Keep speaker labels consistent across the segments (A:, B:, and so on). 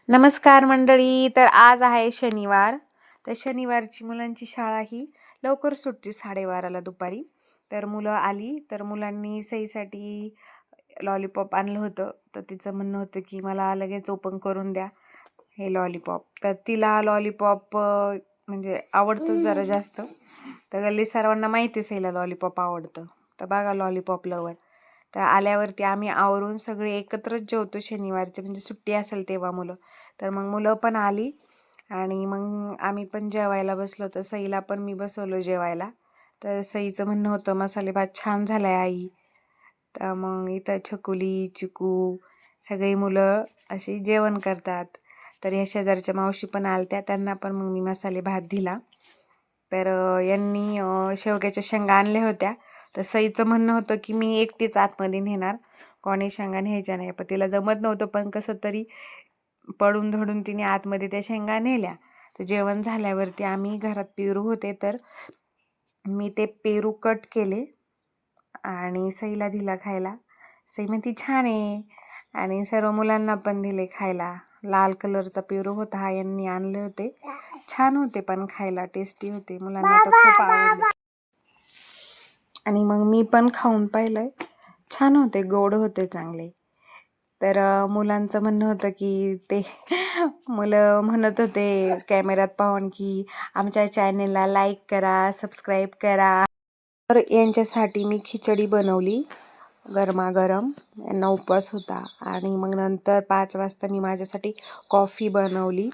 A: नमस्कार मंडळी. तर आज आहे शनिवार. तर शनिवारची मुलांची शाळा ही लवकर सुटते 12:30ला दुपारी. तर मुलं आली तर मुलांनी सईसाठी लॉलीपॉप आणलं होतं. तर तिचं म्हणणं होतं की मला लगेच ओपन करून द्या हे लॉलीपॉप. तर तिला लॉलीपॉप म्हणजे आवडतं जरा जास्त. तर गल्ली सर्वांना माहिती सईला लॉलीपॉप आवडतं. तर बघा लॉलीपॉप लवर. तर आल्यावरती आम्ही आवरून सगळे एकत्रच जेवतो शनिवारचे, म्हणजे सुट्टी असेल तेव्हा मुलं. तर मग मुलं पण आली आणि मग आम्ही पण जेवायला बसलो. तर सईला पण मी बसवलो जेवायला. तर सईचं म्हणणं होतं मसाले भात छान झाला आहे आई. तर मग इथं छकुली चिकू सगळी मुलं अशी जेवण करतात. तर ह्या शेजारच्या मावशी पण आलत्या, त्यांना पण मग मी मसाले भात दिला. तर यांनी शेवग्याच्या शेंगा आणल्या होत्या. तर सईचं म्हणणं होतं की मी एकटीच आतमध्ये नेणार, कोणी शेंगा न्यायच्या नाही. पण तिला जमत नव्हतं, पण कसं तरी पडून धडून तिने आतमध्ये त्या शेंगा नेल्या. तर जेवण झाल्यावरती आम्ही घरात पेरू होते, तर मी ते पेरू कट केले आणि सईला दिला खायला. सई म्हणती छान आहे आणि सर्व मुलांना पण दिले खायला. लाल कलरचा पेरू होता हा, यांनी आणले होते. छान होते पण खायला टेस्टी होते, मुलांना तर खूप आवडले. आणि मग मी पण खाऊन पाहिलं, छान होते, गोड होते चांगले. तर मुलांचं म्हणणं होतं की ते मुलं म्हणत होते कॅमेऱ्यात पाहून की आमच्या चॅनेलला लाईक करा, सबस्क्राईब करा. तर यांच्यासाठी मी खिचडी बनवली गरमागरम, यांना उपवास होता. आणि मग नंतर 5 वाजता मी माझ्यासाठी कॉफी बनवली.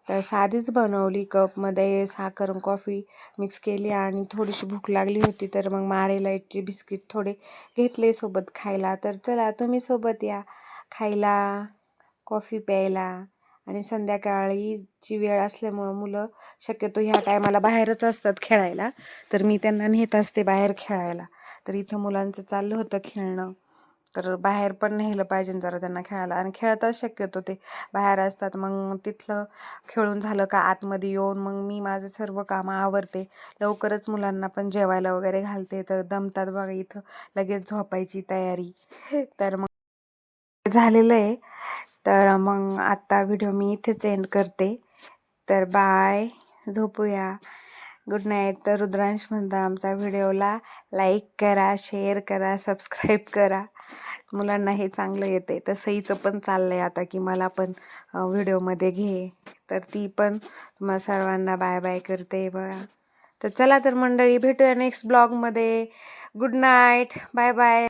A: तर साधीच बनवली, कपमध्ये साखर कॉफी मिक्स केली आणि थोडीशी भूक लागली होती, तर मग मारे लाईटचे बिस्किट थोडे घेतले सोबत खायला. तर चला तुम्ही सोबत या खायला, कॉफी प्यायला. आणि संध्याकाळीची वेळ असल्यामुळं मुलं शक्यतो ह्या टायमाला बाहेरच असतात खेळायला, तर मी त्यांना नेत असते बाहेर खेळायला. तर इथं मुलांचं चाललं होतं खेळणं, तर बाहेर पण नेलं पाहिजे जरा त्यांना खेळायला. आणि खेळताच शक्यतो ते बाहेर असतात. मग तिथलं खेळून झालं का आतमध्ये येऊन मग मी माझं सर्व कामं आवरते. लवकरच मुलांना पण जेवायला वगैरे घालते. तर दमतात बघा, इथं लगेच झोपायची तयारी. तर मग झालेलं आहे. तर मग आत्ता व्हिडिओ मी इथेच एंड करते. तर बाय, झोपूया, गुड नाईट. तर रुद्रांश म्हणता आमचा व्हिडिओला लाईक करा, शेअर करा, सबस्क्राईब करा. मुलांना हे चांगलं येते. तर सईचं पण चाललं आहे आता की मला पण व्हिडिओमध्ये घे. तर ती पण तुम्हा सर्वांना बाय बाय करते बघा. तर चला तर मंडळी, भेटूया नेक्स्ट ब्लॉगमध्ये. Good night, bye bye.